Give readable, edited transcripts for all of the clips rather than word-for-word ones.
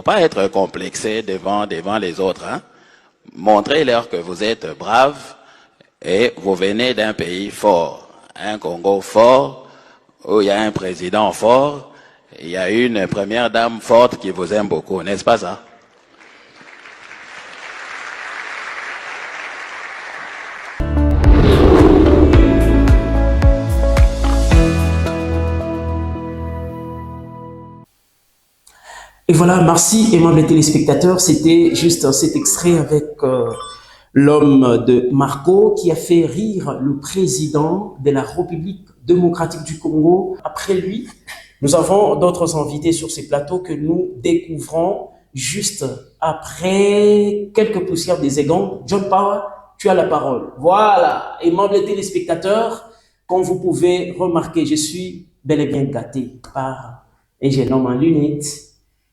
Faut pas être complexé devant les autres. Hein. Montrez-leur que vous êtes braves et vous venez d'un pays fort. Un Congo fort, où il y a un président fort, il y a une première dame forte qui vous aime beaucoup, n'est-ce pas ça? Et voilà, merci aimables téléspectateurs, c'était juste cet extrait avec l'homme de Marco qui a fait rire le président de la République démocratique du Congo. Après lui, nous avons d'autres invités sur ces plateaux que nous découvrons juste après quelques poussières des égons. John Power, tu as la parole. Voilà, aimables téléspectateurs, comme vous pouvez remarquer, je suis bel et bien gâté par un jeune homme en lunettes.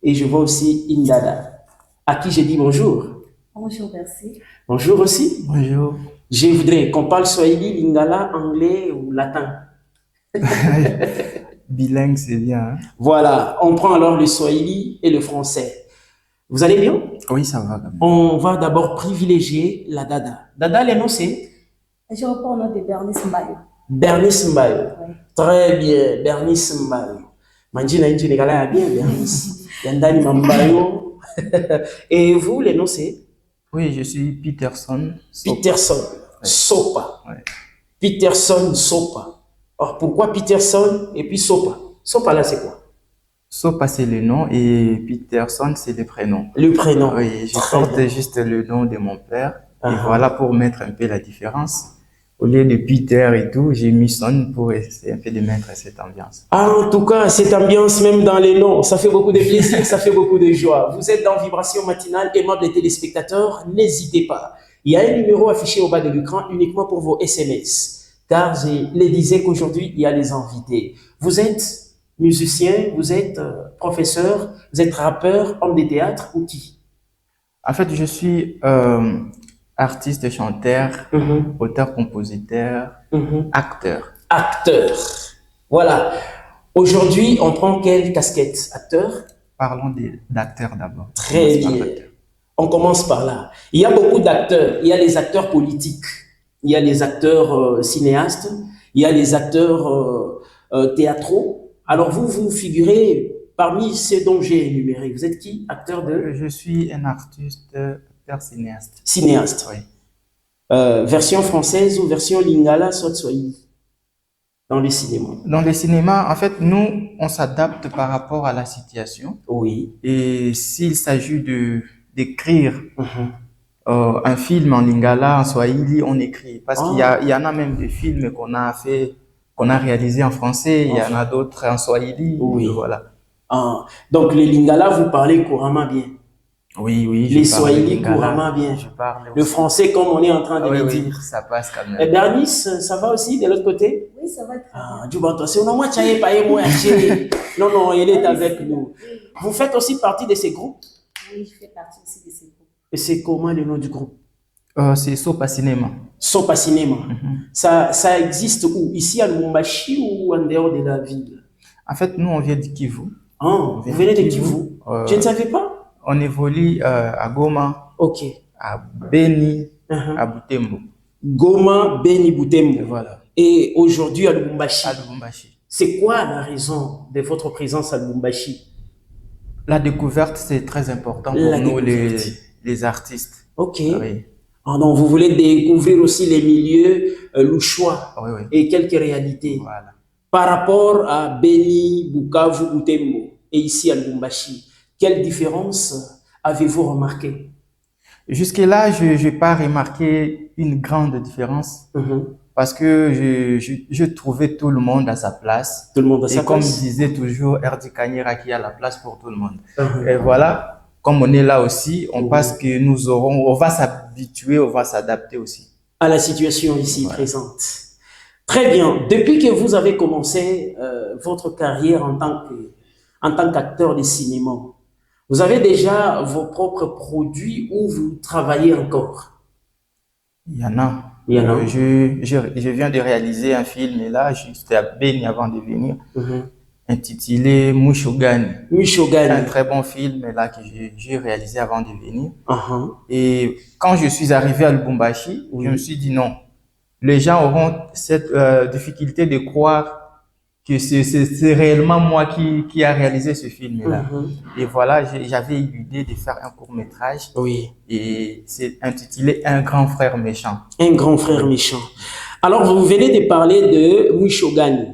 Et je vois aussi Indada, à qui j'ai dit bonjour. Bonjour, merci. Bonjour aussi. Bonjour. Je voudrais qu'on parle Swahili, Lingala, anglais ou latin. Bilingue, c'est bien. Hein? Voilà, on prend alors le Swahili et le français. Vous allez bien? Oui, ça va quand même. On va d'abord privilégier la Dada. Dada, les noms c'est? Je reprends au nom de Bernice Mbayo. Bernice Mbayo. Oui. Très bien, Bernice Mbayo. Manjina inji negala ya bien, Bernice. Yandani Mambayo. Et vous, les noms c'est? Oui, je suis Peterson. Peterson Ouais. Sopa. Ouais. Peterson Sopa. Alors, pourquoi Peterson et puis Sopa? Sopa là, c'est quoi? Sopa, c'est le nom et Peterson, c'est le prénom. Le prénom. Oui, je Très porte bien. juste le nom de mon père. Et Ah. voilà pour mettre un peu la différence. Au lieu de Peter et tout, j'ai mis Son pour essayer un peu de mettre cette ambiance. Ah, en tout cas, cette ambiance, même dans les noms, ça fait beaucoup de plaisir, ça fait beaucoup de joie. Vous êtes dans Vibration Matinale, aimables téléspectateurs, n'hésitez pas. Il y a un numéro affiché au bas de l'écran uniquement pour vos SMS. Car je le disais qu'aujourd'hui, il y a les invités. Vous êtes musicien, vous êtes professeur, vous êtes rappeur, homme de théâtre ou qui? En fait, je suis artiste, chanteur, auteur, compositeur, acteur. Acteur. Voilà. Aujourd'hui, on prend quelle casquette? Acteur? Parlons d'acteur d'abord. Très On commence par bien. l'acteur. On commence par là. Il y a beaucoup d'acteurs. Il y a les acteurs politiques, il y a les acteurs cinéastes, il y a les acteurs théâtraux. Alors vous figurez parmi ceux dont j'ai énuméré. Vous êtes qui? Acteur de? Je suis un artiste, acteur cinéaste. Cinéaste. Oui. Version française ou version lingala, soit Swahili, dans les cinémas. Dans le cinéma, en fait, nous, on s'adapte par rapport à la situation. Oui. Et s'il s'agit d'écrire Mhm. un film en lingala, en swahili, on écrit. Parce qu'il Ah. y en a même des films qu'on a fait, qu'on a réalisés en français, il y en a d'autres en swahili. Oui. Voilà. Ah. Donc les lingala, vous parlez couramment bien. Oui, oui. Les je parle swahili lingala. couramment bien. Je parle Le aussi. français, comme on est en train de Ah oui, le oui, dire. ça passe quand Et même. Bernice, ça va aussi de l'autre côté? Oui, ça va très Ah, bien. du banto, c'est moi, Tchaye, Paye, moi, Tchaye. Non, non, elle est avec nous. Vous faites aussi partie de ces groupes? Oui, je fais partie aussi de ces groupes. Et c'est comment le nom du groupe? C'est Sopa Cinéma. Sopa Cinéma. Ça existe où? Ici à Lubumbashi ou en dehors de la ville? En fait, nous, on vient de Kivu. Ah, vous venez de Kivu? Je ne savais pas? On évolue à Goma, Ok. à Beni, Uh-huh. à Butembo. Goma, Beni, Et Butembo. voilà, Et aujourd'hui à Lubumbashi. à Lubumbashi. C'est quoi la raison de votre présence à Lubumbashi? La découverte, c'est très important pour La nous, découverte. les artistes. Ok. Oui, Ah, donc vous voulez découvrir aussi les milieux louchois oui, oui. et quelques réalités. Voilà. Par rapport à Beni, Bukavu, Butembo et ici à Lubumbashi, quelle différence avez-vous remarqué? Jusque-là, je n'ai pas remarqué une grande différence parce que je trouvais tout le monde à sa place. Tout le monde a Et sa comme place. disait toujours Erdi Kanyera, qui a la place pour tout le monde. Mhm. Et voilà, comme on est là aussi, on Mhm. pense que on va s'habituer, on va s'adapter aussi. À la situation ici Voilà. présente. Très bien. Depuis que vous avez commencé votre carrière en tant qu'acteur de cinéma, vous avez déjà vos propres produits ou vous travaillez encore? Il y en a. Il y en a. Je viens de réaliser un film et là, j'étais à Beni avant de venir. Mhm. intitulé Mushogani. Un Mushogani. très bon film là que j'ai réalisé avant de venir. Et quand je suis arrivé à Lubumbashi, je me suis dit non. Les gens auront cette difficulté de croire que c'est réellement moi qui a réalisé ce film-là. Et voilà, j'avais eu l'idée de faire un court-métrage. Oui. Et c'est intitulé Un grand frère méchant. Un grand frère méchant. Alors, vous venez de parler de Mushogani.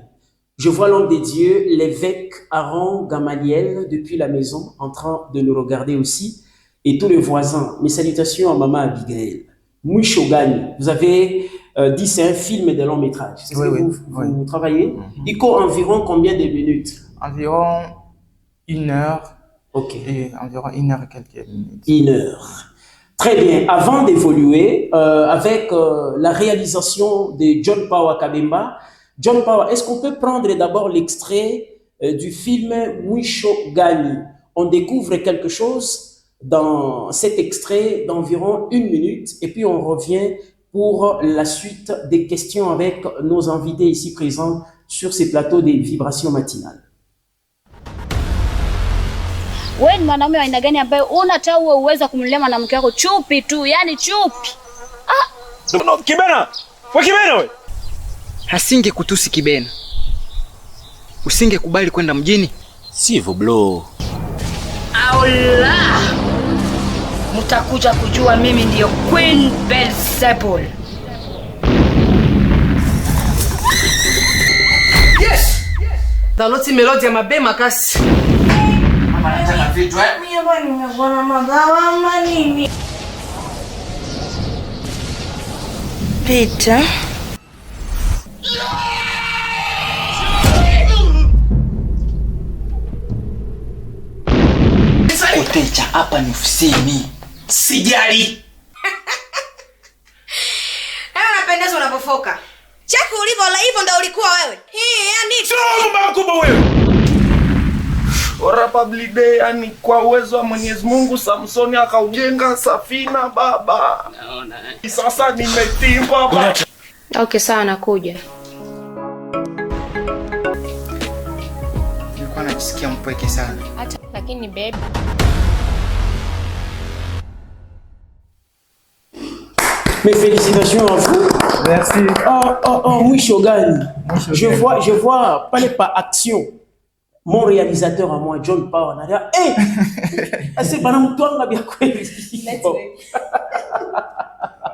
Je vois l'homme des dieux, l'évêque Aaron Gamaliel, depuis la maison, en train de nous regarder aussi, et tous les voisins. Mes salutations à Maman Abigail. Mushogani, vous avez dit c'est un film de long métrage. C'est ce que vous travaillez. Il court environ combien de minutes? Environ 1 heure. Ok. Et environ 1 heure et quelques minutes. 1 heure. Très bien. Avant d'évoluer, avec la réalisation de John Power Kabemba, John Power, est-ce qu'on peut prendre d'abord l'extrait du film Mushogani? On découvre quelque chose dans cet extrait d'environ 1 minute et puis on revient pour la suite des questions avec nos invités ici présents sur ces plateaux des vibrations matinales. Wewe ni mwanaume wa aina gani ambaye unataka uwe uweza kumlea mwanamke wako chupi tu, yani chupi? No, Kibena! Wewe Kibena wewe. Hasinge kutusi Kibena. Usingekubali kwenda mjini? S'il blo. Aula! Mutakuja kujua mimi ndio Queen Belzebul. Yes! Daloti melodi ya mabe makasi. Mama nataka vitu eh? Mimi bwana nimekuwa magawa manini. Peter. Kotecha hapa ni ofisini. Sijali. Unapendeza unapofoka. Cheki ulivyo hivyo ndio ulikuwa wewe. Yani Sio makubwa wewe. Republic Day, yani kwa uwezo wa Mwenyezi Mungu Samsoni akaujenga safina baba. Naona. Sasa nimetimba baba. Okay, sawa nakuja. Nilikuwa najisikia mpweke sana. Hata lakini babe. Mes félicitations à vous. Merci. Mushogani. Je vois, pas par action. Mon réalisateur à moi, John Power, n'a rien. C'est pas bien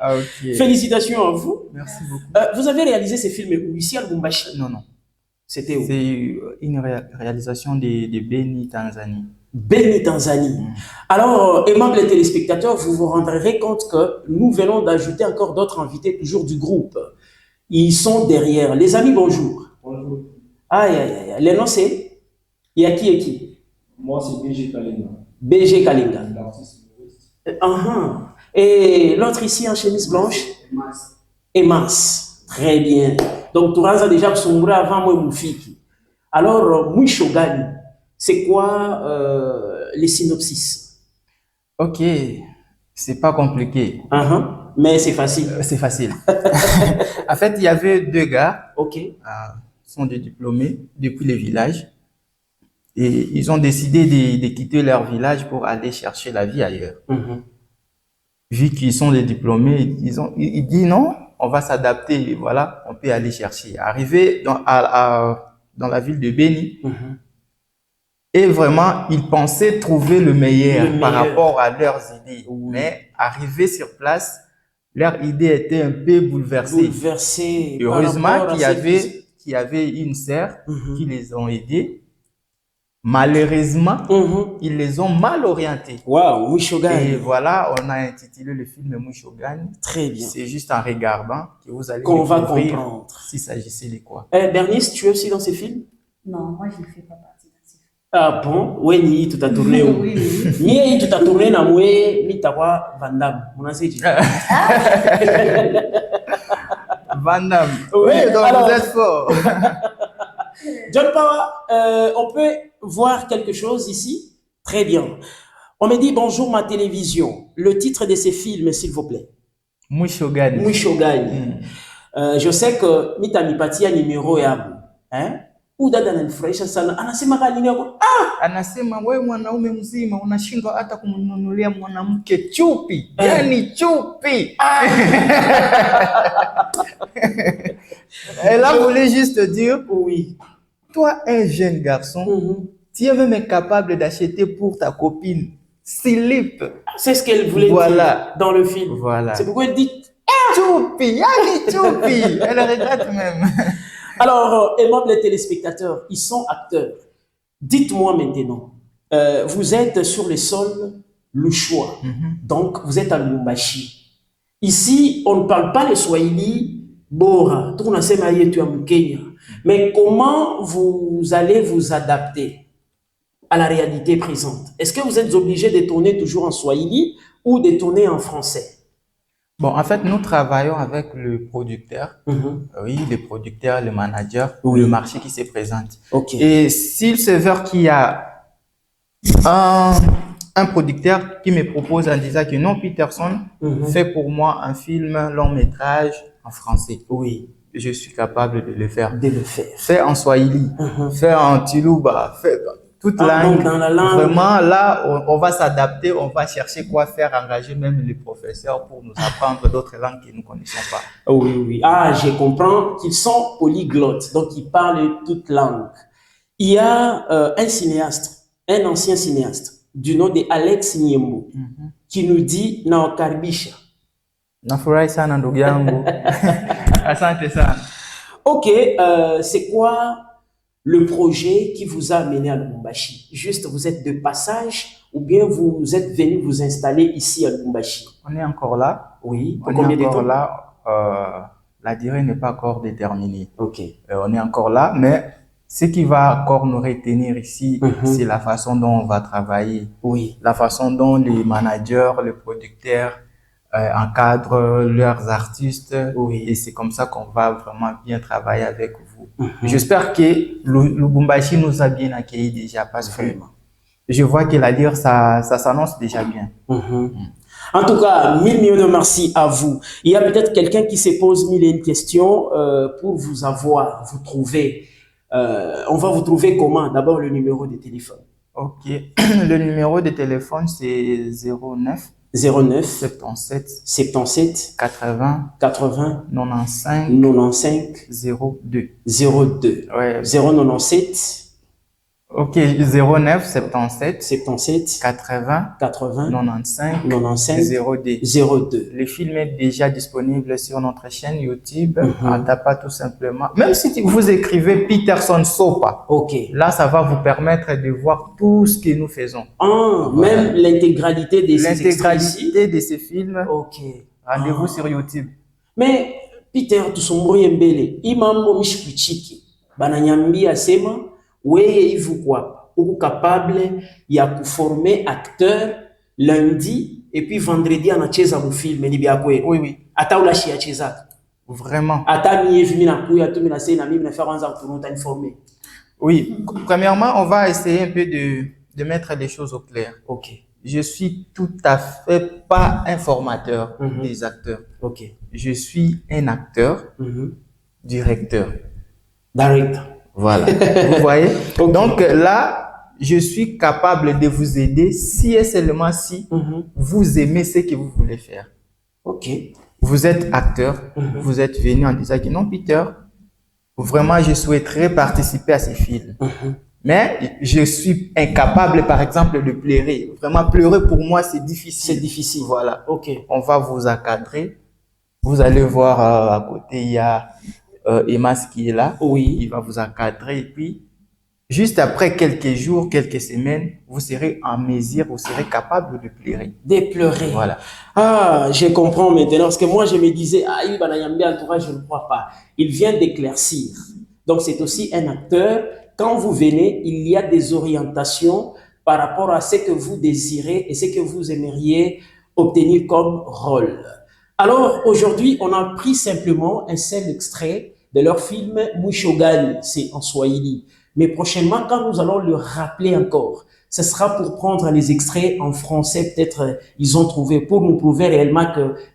Ok. Félicitations à vous. Merci beaucoup. Vous avez réalisé ces films où? Ici à Lubumbashi? Non. C'était où? C'est une réalisation de Beni, Tanzanie. Beni, Tanzanie. Alors, aimables téléspectateurs, vous vous rendrez compte que nous venons d'ajouter encore d'autres invités, toujours du groupe. Ils sont derrière. Les amis, bonjour. Bonjour. Aïe. Les noms, c'est? Il y a qui et qui? Moi, c'est BG Kalinga. BG Kalinga. Et l'autre ici en chemise blanche? Emas. Très bien. Donc, tu as déjà sombré avant moi, Moufiki. Alors, Mushogani, c'est quoi les synopsis? Ok, c'est pas compliqué. Mais c'est facile. C'est facile. En fait, il y avait 2 gars. Ok. Sont des diplômés depuis les villages. Et ils ont décidé de quitter leur village pour aller chercher la vie ailleurs. Vu qu'ils sont des diplômés, ils disent non, on va s'adapter, voilà, on peut aller chercher. Arrivé dans la ville de Beni, et vraiment, ils pensaient trouver le meilleur par rapport à leurs idées. Mais arrivé sur place, leur idée était un peu bouleversée. Heureusement qu'il y avait une sœur qui les ont aidés. Malheureusement, ils les ont mal orientés. Waouh, Mushogani. Et voilà, on a intitulé le film Mushogani. Très bien. C'est juste en regardant que vous allez qu'on va comprendre s'il s'agissait de quoi. Bernice, tu es aussi dans ces films? Non, moi je ne fais pas partie de ces films. Ah bon? Oui, tu t'as tourné où? Oui. Ni tu t'as tourné na mwe mi tawa Van Damme. Mon ancien Van Damme. Oui, donc alors, vous êtes fort. John Power, on peut voir quelque chose ici? Très bien. On me dit bonjour ma télévision. Le titre de ces films, s'il vous plaît. Mushogani. Mushogani. Je sais que Mita Mipati a numéro et Abou. Hein? udada ananifurahisha sana, anasema kali yako Anasema wewe mwanaume mzima unashindwa hata kumnunulia mwanamke chupi. Yani chupi. Elle a voulu juste dire, oui, toi un jeune garçon, tu es même capable d'acheter pour ta copine slip. C'est ce qu'elle voulait dire dans le film. Voilà. C'est pourquoi elle dit Choupi, yani choupi. Elle regrette même. Alors, aimables téléspectateurs, ils sont acteurs. Dites-moi maintenant, vous êtes sur le sol Louchoua, donc vous êtes à Lubumbashi. Ici, on ne parle pas le Swahili, Bora, mais comment vous allez vous adapter à la réalité présente? Est-ce que vous êtes obligé de tourner toujours en Swahili ou de tourner en français? Bon, en fait, nous travaillons avec le producteur, oui, le producteur, le manager, le marché qui se présente. Et s'il s'avère qu'il y a un producteur qui me propose en disant que non, Peterson fait pour moi un film long métrage en français. Oui, je suis capable de le faire. Fait en Swahili, fait en Tiluba, fait toute langue. Dans la langue. Vraiment, là, on va s'adapter, on va chercher quoi faire, engager même les professeurs pour nous apprendre d'autres langues que nous ne connaissons pas. Oui, oui. Ah, je comprends qu'ils sont polyglottes, donc ils parlent toute langue. Il y a un cinéaste, un ancien cinéaste, du nom de Alex Nyembo, qui nous dit naokaribisha. Nafurahi sana ndugu yangu. Asante sana. Ok, c'est quoi le projet qui vous a amené à Lubumbashi? Juste, vous êtes de passage ou bien vous êtes venu vous installer ici à Lubumbashi? On est encore là. Oui. On est encore là. La durée n'est pas encore déterminée. Ok. On est encore là, mais ce qui va encore nous retenir ici, c'est la façon dont on va travailler. Oui. La façon dont les managers, les producteurs encadrent leurs artistes. Oui. Et c'est comme ça qu'on va vraiment bien travailler avec vous. J'espère que Lubumbashi nous a bien accueillis déjà parce que je vois que la lyre, ça s'annonce déjà bien. En tout cas, 1000 millions de merci à vous. Il y a peut-être quelqu'un qui se pose 1001 questions pour vous avoir, vous trouver. On va vous trouver comment? D'abord, le numéro de téléphone. Ok. Le numéro de téléphone, c'est 09 77 77 80 80 95 95 02. Ouais. 097. Ok, 09 77 77 80 80 95 95 02. Le film est déjà disponible sur notre chaîne YouTube. En tapant tout simplement. Même si vous écrivez Peterson Sopa, là, ça va vous permettre de voir tout ce que nous faisons. Même l'intégralité de ces extraits ici. De ces films. Rendez-vous sur YouTube. Mais Peter Tusumbuye Mbele, imambo mishikuchiki, bananyambia sema weye hivi kwa uko capable ya kuformer acteur lundi et puis vendredi anacheza mu film ni bia kweli. Oui. Ata ulashi acheza. Vraiment. Ata miyevi mina kuya tu mina sena mimi na faire anza kutunuta informer. Oui, premièrement, on va essayer un peu de mettre les choses au clair. Je suis tout à fait pas un formateur des acteurs. Je suis un acteur, directeur. Voilà. Vous voyez? Donc là, je suis capable de vous aider si et seulement si vous aimez ce que vous voulez faire. Vous êtes acteur, vous êtes venu en disant que non, Peter, vraiment, je souhaiterais participer à ces films. Mais je suis incapable, par exemple, de pleurer. Vraiment, pleurer pour moi, c'est difficile. C'est difficile. Voilà. On va vous encadrer. Vous allez voir à côté, il y a Emas qui est là. Il va vous encadrer. Et puis, juste après quelques jours, quelques semaines, vous serez en mesure, vous serez capable de pleurer. De pleurer. Voilà. Ah, je comprends maintenant. Parce que moi, je me disais, ah, il va en tout cas, je ne crois pas. Il vient d'éclaircir. Donc, c'est aussi un acteur. Quand vous venez, il y a des orientations par rapport à ce que vous désirez et ce que vous aimeriez obtenir comme rôle. Alors, aujourd'hui, on a pris simplement un seul extrait de leur film Mushogan, c'est en Swahili. Mais prochainement, quand nous allons le rappeler encore, ce sera pour prendre les extraits en français. Peut-être ils ont trouvé pour nous prouver réellement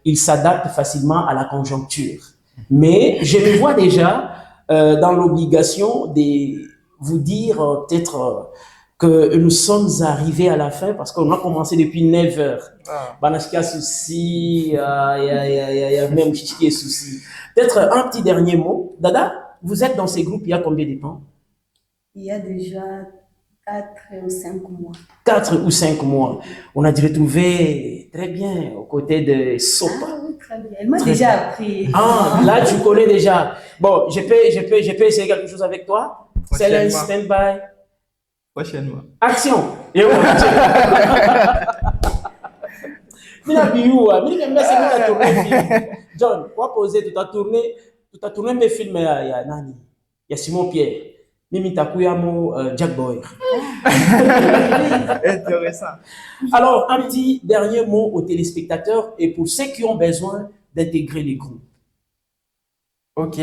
qu'ils s'adaptent facilement à la conjoncture. Mais je me vois déjà dans l'obligation de vous dire peut-être que nous sommes arrivés à la fin parce qu'on a commencé depuis 9 heures. Banashka souci, il y a même Chichi souci. Peut-être un petit dernier mot. Dada, vous êtes dans ces groupes il y a combien de temps? Il y a déjà 4 ou 5 mois. 4 ou 5 mois. On a dû retrouver très bien aux côtés de Sopa. Ah oui, très bien. Elle m'a déjà appris. Ah, là, tu connais déjà. Bon, je peux essayer quelque chose avec toi? C'est un stand-by. Prochainement. Action. John, quoi poser? Tu as tourné mes films, il y a Simon Pierre. Mimi Takuyamo, Jack Boy. Intéressant. Alors, un petit dernier mot aux téléspectateurs et pour ceux qui ont besoin d'intégrer les groupes. Ok.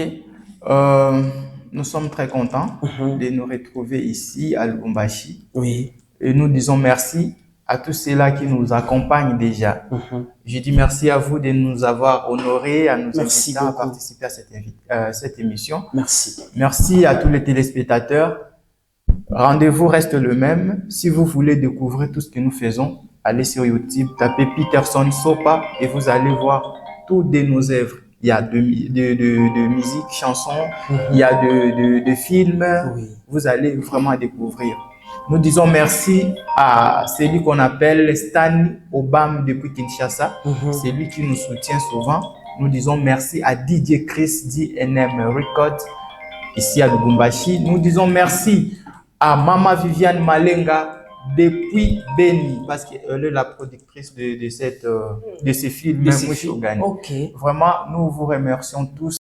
Nous sommes très contents de nous retrouver ici à Lubumbashi. Oui. Et nous disons merci à tous ceux-là qui nous accompagnent déjà. Je dis merci à vous de nous avoir honorés, à nous inviter à participer à cette émission. Merci. Merci à tous les téléspectateurs. Rendez-vous reste le même. Si vous voulez découvrir tout ce que nous faisons, allez sur YouTube, tapez Peterson Sopa et vous allez voir toutes nos œuvres. Il y a de musique, chansons, il y a de films. Oui. Vous allez vraiment découvrir. Nous disons merci à celui qu'on appelle Stan Obam depuis Kinshasa. C'est lui qui nous soutient souvent. Nous disons merci à DJ Chris DNM Records ici à Lubumbashi. Nous disons merci à Mama Viviane Malenga depuis Beni parce qu'elle est la productrice de ces films. Okay. Vraiment, nous vous remercions tous.